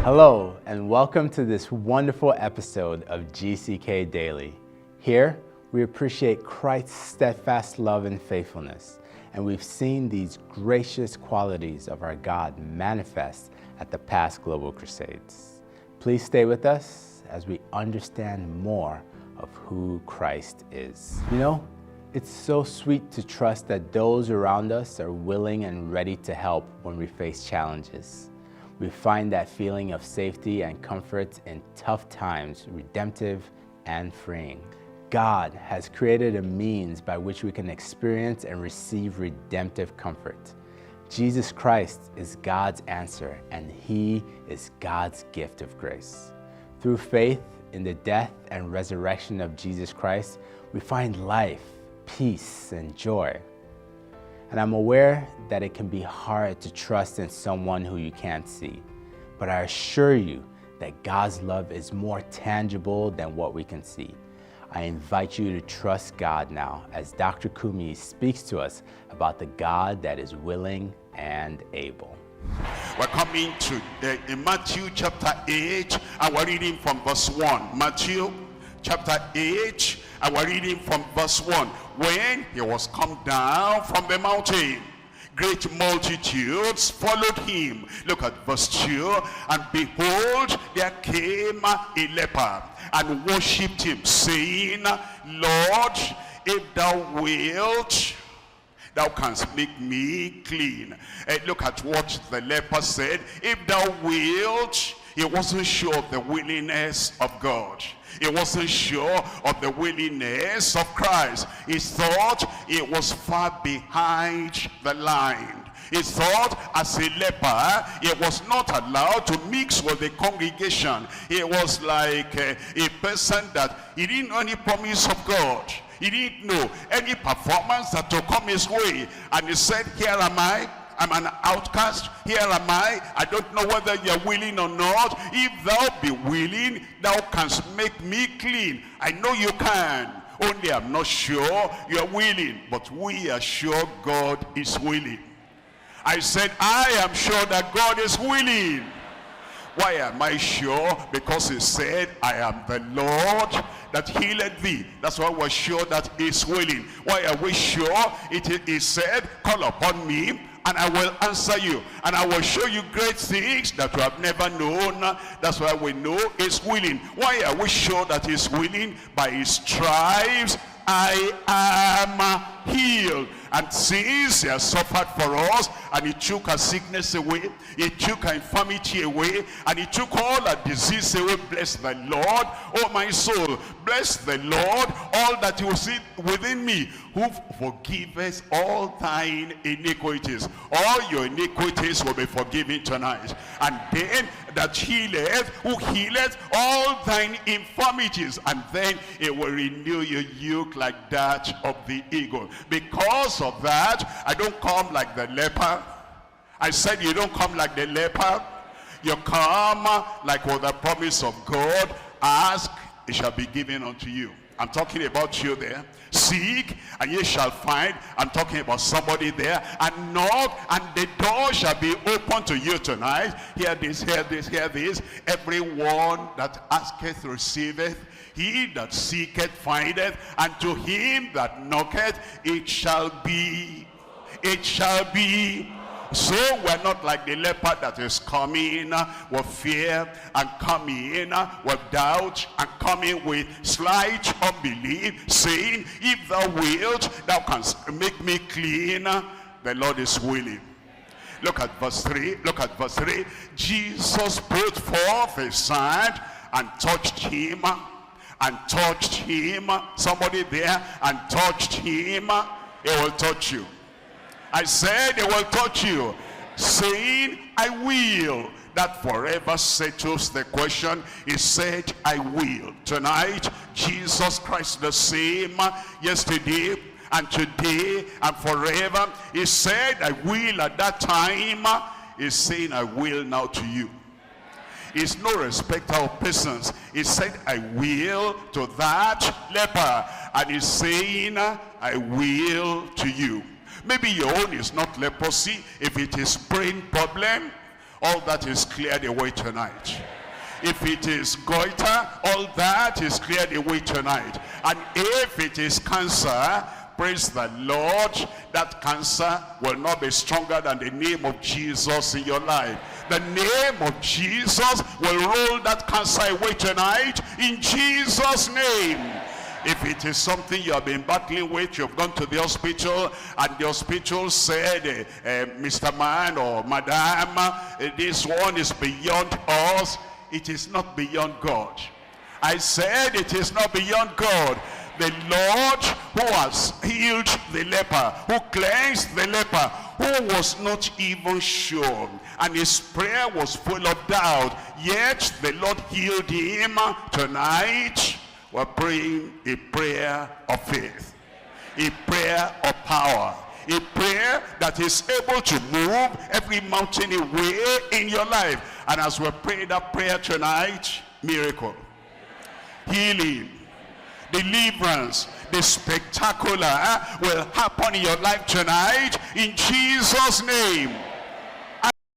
Hello, and welcome to this wonderful episode of GCK Daily. Here, we appreciate Christ's steadfast love and faithfulness, and we've seen these gracious qualities of our God manifest at the past Global Crusades. Please stay with us as we understand more of who Christ is. You know, it's so sweet to trust that those around us are willing and ready to help when we face challenges. We find that feeling of safety and comfort in tough times redemptive and freeing. God has created a means by which we can experience and receive redemptive comfort. Jesus Christ is God's answer, and He is God's gift of grace. Through faith in the death and resurrection of Jesus Christ, we find life, peace, and joy. And I'm aware that it can be hard to trust in someone who you can't see, but I assure you that God's love is more tangible than what we can see. I invite you to trust God now as Dr. Kumuyi speaks to us about the God that is willing and able. We're coming to in Matthew chapter 8, and we're reading from verse 1. Matthew chapter 8, and we're reading from verse 1. When he was come down from the mountain, great multitudes followed him. Look at verse 2. And behold, there came a leper, and worshipped him, saying, Lord, if thou wilt, thou canst make me clean. Look at what the leper said. If thou wilt. He wasn't sure of the willingness of God. He wasn't sure of the willingness of Christ. He thought it was far behind the line. He thought as a leper, he was not allowed to mix with the congregation. He was like a person that he didn't know any promise of God. He didn't know any performance that will come his way. And he said, here am I. I'm an outcast. Here am I don't know whether you're willing or not. If thou be willing, thou canst make me clean. I know you can. Only I'm not sure you're willing. But we are sure God is willing. I said, I am sure that God is willing. Why am I sure? Because he said, I am the Lord that healeth thee. That's why we're sure that he's willing. Why are we sure? He said, call upon me, and I will answer you, and I will show you great things that you have never known. That's why we know he's willing. Why are we sure that he's willing? By his stripes I am healed. And since he has suffered for us, and he took our sickness away, he took our infirmity away, and he took all our disease away, bless the Lord, oh my soul, bless the Lord, all that you see within me, who forgiveth all thine iniquities. All your iniquities will be forgiven tonight. And then that healeth, who healeth all thine infirmities, and then it will renew your yoke like that of the eagle. Because of that, I don't come like the leper. I said you don't come like the leper. You come like with the promise of God. Ask, it shall be given unto you. I'm talking about you there. Seek, and ye shall find. I'm talking about somebody there. And knock, and the door shall be open to you tonight. Hear this, hear this, hear this. Everyone that asketh receiveth. He that seeketh findeth, and to him that knocketh it shall be. It shall be. So we're not like the leper that is coming with fear, and coming with doubt, and coming with slight unbelief, saying, if thou wilt, thou canst make me clean. The Lord is willing. Look at verse 3. Look at verse 3. Jesus put forth his hand and touched him. And touched him. Somebody there. And touched him. He will touch you. I said he will touch you, saying, I will. That forever settles the question. He said, I will. Tonight, Jesus Christ the same yesterday and today and forever. He said, I will at that time. He's saying, I will now to you. He's no respecter of persons. He said, I will to that leper. And he's saying, I will to you. Maybe your own is not leprosy. If it is brain problem, all that is cleared away tonight. If it is goiter, all that is cleared away tonight. And if it is cancer, praise the Lord, that cancer will not be stronger than the name of Jesus in your life. The name of Jesus will roll that cancer away tonight in Jesus' name. If it is something you have been battling with, you've gone to the hospital, and the hospital said, Mr. Man or Madam, this one is beyond us. It is not beyond God. I said it is not beyond God. The Lord who has healed the leper, who cleansed the leper, who was not even sure, and his prayer was full of doubt, yet the Lord healed him. Tonight we're praying a prayer of faith, a prayer of power, a prayer that is able to move every mountain away in your life. And as we pray that prayer tonight, miracle, healing, deliverance, the spectacular will happen in your life tonight in Jesus' name.